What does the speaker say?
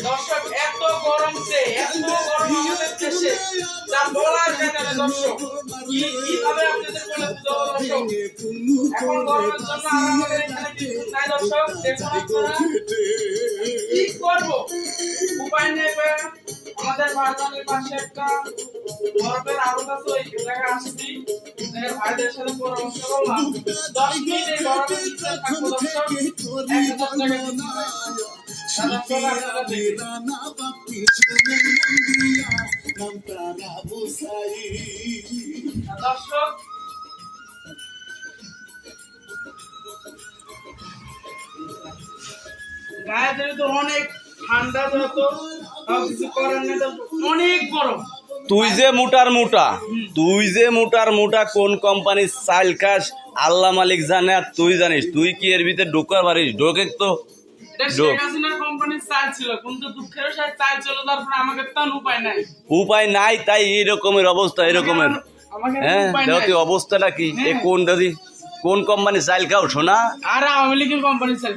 দর্শক এত গরমতে এত গরম আমাদের দেশে যা বলার যায় না দর্শক কিভাবে আপনাদের বলে বুঝাবো দর্শক এখন গরমের জন্য আর আমাদের এখানে বিদ্যুৎ নাই দর্শক দেখুন আপনারা কি করবো উপায় নেই আমাদের বাজারের পাশে একটা বরফের আড়ত আছে ওই জায়গায় আসছি ভাইদের সাথে পরামর্শ করলাম 10 মিনিট এই গরমের ভিতরে থাকবো দর্শক 1000 টাকা দর্শক গায়ে যেহেতু অনেক ঠান্ডা যত কিছু করার নেই অনেক গরম তুই যে মোটার মোটা কোন কোম্পানির চাল খাস আল্লাহ মালিক জানে আর তুই জানিস তুই কি এর ভিতরে ঢোকার পারিস ঢোকে তো উপায় নাই তাই এরকমের অবস্থা এরকমের হ্যাঁ তুই অবস্থাটা কি কোন দাদি কোন কোম্পানির চাল খাও শোনা আর আওয়ামী লীগের কোম্পানির চাল